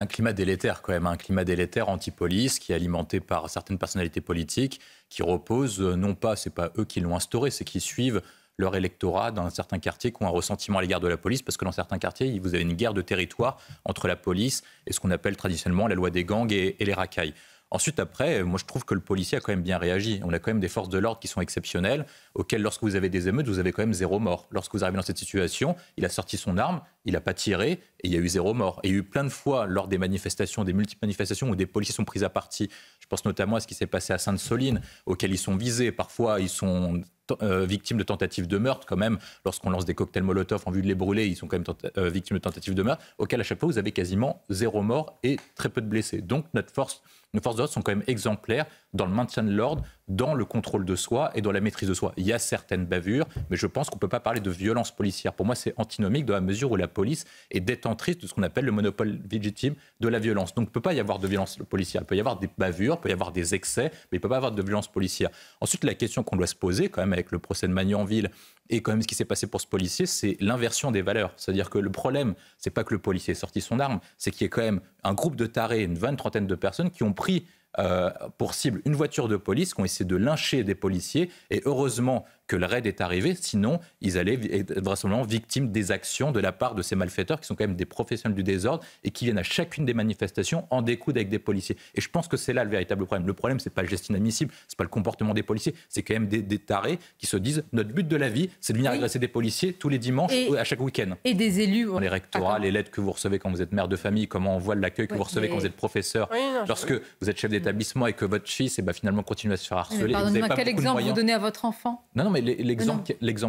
Un climat délétère quand même, un climat délétère anti-police qui est alimenté par certaines personnalités politiques qui reposent, non pas, c'est pas eux qui l'ont instauré, c'est qu'ils suivent leur électorat dans certains quartiers qui ont un ressentiment à l'égard de la police, parce que dans certains quartiers, vous avez une guerre de territoire entre la police et ce qu'on appelle traditionnellement la loi des gangs et les racailles. Ensuite, après, moi je trouve que le policier a quand même bien réagi. On a quand même des forces de l'ordre qui sont exceptionnelles, auxquelles lorsque vous avez des émeutes, vous avez quand même 0 mort. Lorsque vous arrivez dans cette situation, il a sorti son arme, il n'a pas tiré et il y a eu 0 mort. Et il y a eu plein de fois lors des manifestations, des multiples manifestations où des policiers sont pris à partie. Je pense notamment à ce qui s'est passé à Sainte-Soline, auxquels ils sont visés. Parfois, ils sont victimes de tentatives de meurtre quand même. Lorsqu'on lance des cocktails Molotov en vue de les brûler, ils sont quand même victimes de tentatives de meurtre, auxquelles à chaque fois vous avez quasiment 0 mort et très peu de blessés. Donc nos forces de l'ordre sont quand même exemplaires dans le maintien de l'ordre, dans le contrôle de soi et dans la maîtrise de soi. Il y a certaines bavures, mais je pense qu'on ne peut pas parler de violence policière. Pour moi, c'est antinomique dans la mesure où la police est détentrice de ce qu'on appelle le monopole légitime de la violence. Donc il ne peut pas y avoir de violence policière. Il peut y avoir des bavures, il peut y avoir des excès, mais il ne peut pas y avoir de violence policière. Ensuite, la question qu'on doit se poser, quand même, avec le procès de Magnanville et quand même ce qui s'est passé pour ce policier, c'est l'inversion des valeurs. C'est-à-dire que le problème, c'est pas que le policier ait sorti son arme, c'est qu'il y ait quand même un groupe de tarés, une vingtaine de personnes qui ont pris pour cible une voiture de police, qui ont essayé de lyncher des policiers. Et heureusement que le raid est arrivé, sinon ils allaient être vraisemblablement victimes des actions de la part de ces malfaiteurs qui sont quand même des professionnels du désordre et qui viennent à chacune des manifestations en découdre avec des policiers. Et je pense que c'est là le véritable problème. Le problème, c'est pas le geste inadmissible, c'est pas le comportement des policiers, c'est quand même des tarés qui se disent notre but de la vie, c'est de venir agresser des policiers tous les dimanches à chaque week-end. Et des élus. Dans les rectorats, les lettres que vous recevez quand vous êtes mère de famille, comment on voit l'accueil que vous recevez quand vous êtes professeur, lorsque vous êtes chef d'établissement et que votre fils finalement continue à se faire harceler. Pardonnez-moi, quel exemple vous donnez à votre enfant ? Non, mais l'exemple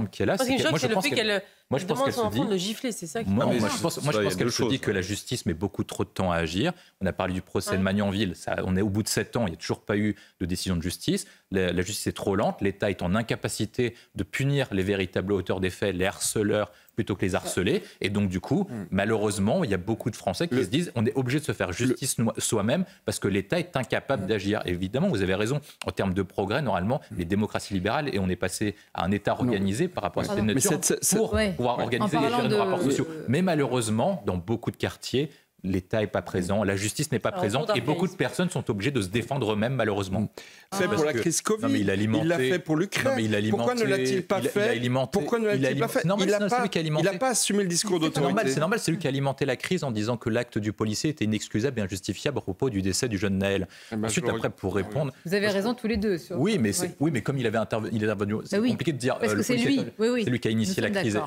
qui est là, c'est que moi je pense qu'elle demande son enfant de le gifler, c'est ça qui moi je pense qu'elle se dit que la justice met beaucoup trop de temps à agir. On a parlé du procès de Magnanville, on est au bout de 7 ans, il n'y a toujours pas eu de décision de justice. La justice est trop lente, l'État est en incapacité de punir les véritables auteurs des faits, les harceleurs, plutôt que les harcelés. Et donc, du coup, malheureusement, il y a beaucoup de Français qui se disent on est obligé de se faire justice soi-même parce que l'État est incapable d'agir. Évidemment, vous avez raison, en termes de progrès, normalement, les démocraties libérales, et on est passé à un État organisé par rapport à cette nature pour pouvoir organiser et gérer nos rapports sociaux. Mais malheureusement, dans beaucoup de quartiers, l'État n'est pas présent, la justice n'est pas présente et beaucoup de personnes sont obligées de se défendre eux-mêmes, malheureusement. Fait pour la crise Covid, il l'a fait pour l'Ukraine. Pourquoi ne l'a-t-il pas fait ? Pourquoi ne l'a-t-il pas fait ? Il n'a pas assumé le discours d'autorité. C'est normal, c'est lui qui a alimenté la crise en disant que l'acte du policier était inexcusable et injustifiable à propos du décès du jeune Naël. Ensuite, après, pour répondre... Vous avez raison tous les deux. Oui, mais comme il avait intervenu, c'est compliqué de dire... Parce que c'est lui. C'est lui qui a initié la crise,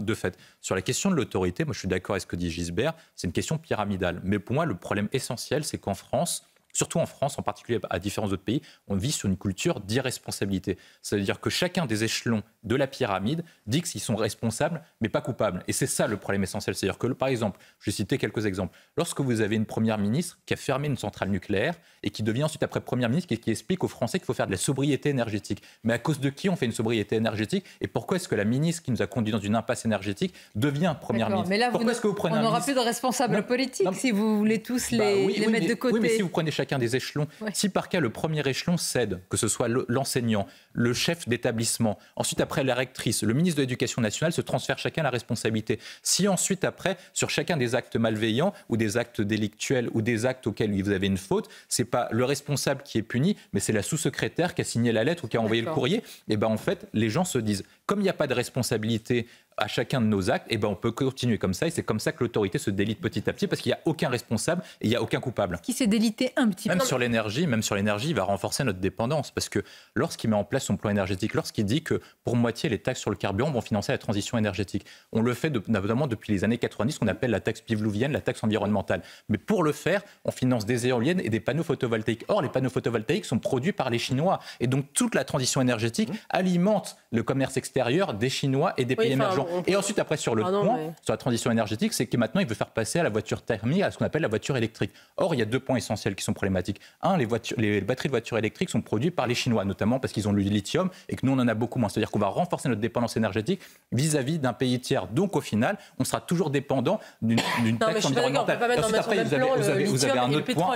de fait. Sur la question de l'autorité, moi je suis d'accord avec ce que dit Gisbert, c'est une question pyramidale. Mais pour moi, le problème essentiel, c'est qu'en France, surtout en France, en particulier à différents autres pays, on vit sur une culture d'irresponsabilité. C'est-à-dire que chacun des échelons de la pyramide dit qu'ils sont responsables, mais pas coupables. Et c'est ça le problème essentiel. C'est-à-dire que, par exemple, je vais citer quelques exemples. Lorsque vous avez une première ministre qui a fermé une centrale nucléaire et qui devient ensuite après première ministre qui explique aux Français qu'il faut faire de la sobriété énergétique. Mais à cause de qui on fait une sobriété énergétique ? Et pourquoi est-ce que la ministre qui nous a conduit dans une impasse énergétique devient première ministre ? Mais là, pourquoi est-ce que vous prenez on n'aura plus de responsables politiques si vous voulez tous les mettre de côté. Oui, mais si vous prenez chacun des échelons, si par cas le premier échelon cède, que ce soit l'enseignant, le chef d'établissement, ensuite après la rectrice, le ministre de l'Éducation nationale se transfère chacun la responsabilité. Si ensuite après, sur chacun des actes malveillants ou des actes délictuels ou des actes auxquels vous avez une faute, c'est pas le responsable qui est puni, mais c'est la sous-secrétaire qui a signé la lettre ou qui a envoyé le courrier. Et en fait, les gens se disent, comme il n'y a pas de responsabilité à chacun de nos actes, on peut continuer comme ça, et c'est comme ça que l'autorité se délite petit à petit, parce qu'il n'y a aucun responsable et il n'y a aucun coupable. Qui s'est délité un petit peu. Même sur l'énergie, il va renforcer notre dépendance, parce que lorsqu'il met en place son plan énergétique, lorsqu'il dit que pour moitié les taxes sur le carburant vont financer la transition énergétique, on le fait notamment depuis les années 90, qu'on appelle la taxe pivlouvienne, la taxe environnementale. Mais pour le faire, on finance des éoliennes et des panneaux photovoltaïques. Or, les panneaux photovoltaïques sont produits par les Chinois, et donc toute la transition énergétique alimente le commerce extérieur des Chinois et des pays émergents. Et ensuite, après, sur le sur la transition énergétique, c'est que maintenant, il veut faire passer à la voiture thermique, à ce qu'on appelle la voiture électrique. Or, il y a 2 points essentiels qui sont problématiques. Un, les batteries de voitures électriques sont produites par les Chinois, notamment parce qu'ils ont du lithium et que nous, on en a beaucoup moins. C'est-à-dire qu'on va renforcer notre dépendance énergétique vis-à-vis d'un pays tiers. Donc, au final, on sera toujours dépendant d'une taxe environnementale. Ensuite, après,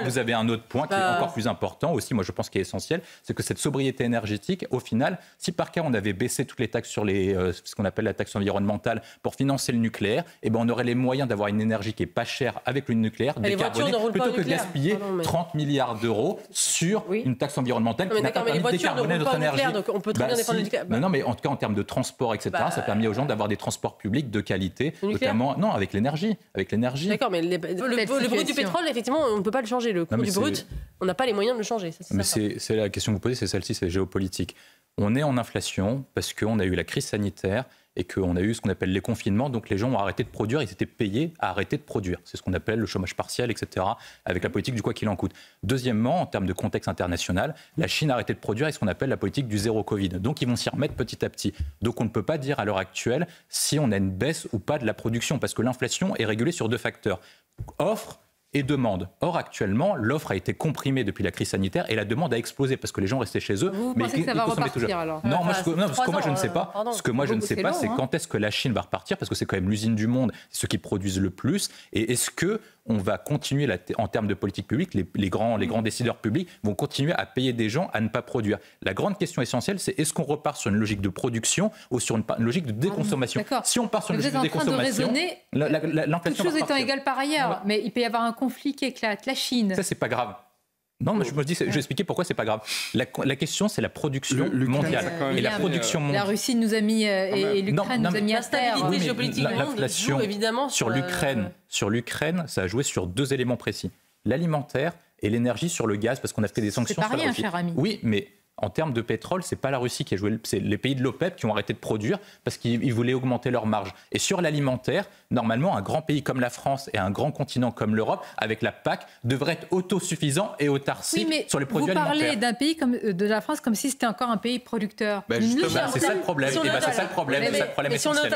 vous avez un autre point qui est encore plus important aussi, moi, je pense qu'il est essentiel, c'est que cette sobriété énergétique, au final, si par cas, on avait baissé toutes les taxes sur ce qu'on appelle la taxe environnementale, environnementale pour financer le nucléaire, eh ben on aurait les moyens d'avoir une énergie qui est pas chère avec le nucléaire, décarbonée, plutôt que de gaspiller 30 milliards d'euros sur une taxe environnementale qui n'a pas permis de décarboner notre énergie. Donc on peut très bien défendre le nucléaire. Non, mais en tout cas en termes de transport, etc., ça a permis aux gens d'avoir des transports publics de qualité, notamment non avec l'énergie. D'accord, mais le brut du pétrole, effectivement, on ne peut pas le changer. Le coût du brut, on n'a pas les moyens de le changer. Mais c'est la question que vous posez, c'est celle-ci, c'est géopolitique. On est en inflation parce qu'on a eu la crise sanitaire et qu'on a eu ce qu'on appelle les confinements. Donc les gens ont arrêté de produire, ils étaient payés à arrêter de produire. C'est ce qu'on appelle le chômage partiel, etc., avec la politique du quoi qu'il en coûte. Deuxièmement, en termes de contexte international, la Chine a arrêté de produire avec ce qu'on appelle la politique du zéro Covid. Donc ils vont s'y remettre petit à petit. Donc on ne peut pas dire à l'heure actuelle si on a une baisse ou pas de la production, parce que l'inflation est régulée sur 2 facteurs. Offre et demande. Or, actuellement, l'offre a été comprimée depuis la crise sanitaire et la demande a explosé parce que les gens restaient chez eux. Vous pensez que ça va repartir alors ? Non, ce que moi je ne sais pas, c'est quand est-ce que la Chine va repartir, parce que c'est quand même l'usine du monde, c'est ceux qui produisent le plus. Et est-ce que on va continuer, en termes de politique publique, les grands décideurs publics vont continuer à payer des gens à ne pas produire. La grande question essentielle, c'est est-ce qu'on repart sur une logique de production ou sur une logique de déconsommation ? Si on part sur une logique de déconsommation, l'inflation toutes choses étant égales par ailleurs, mais il peut y avoir un conflit qui éclate. La Chine... Ça, c'est pas grave. Non, mais je vais expliquer pourquoi c'est pas grave. La question, c'est la production mondiale. Et la production mondiale. La Russie nous a mis, et l'Ukraine nous a mis à terre. La stabilité géopolitique du monde joue évidemment sur l'Ukraine, ça a joué sur 2 éléments précis. L'alimentaire et l'énergie sur le gaz, parce qu'on a fait des sanctions sur la Russie. C'est pas rien, cher ami. Oui, mais en termes de pétrole, c'est pas la Russie qui a joué, c'est les pays de l'OPEP qui ont arrêté de produire parce qu'ils voulaient augmenter leurs marges. Et sur l'alimentaire, normalement, un grand pays comme la France et un grand continent comme l'Europe, avec la PAC, devrait être autosuffisant et autarcique sur les produits alimentaires. Vous parlez d'un pays comme de la France comme si c'était encore un pays producteur. C'est ça le problème. C'est ça le problème essentiel.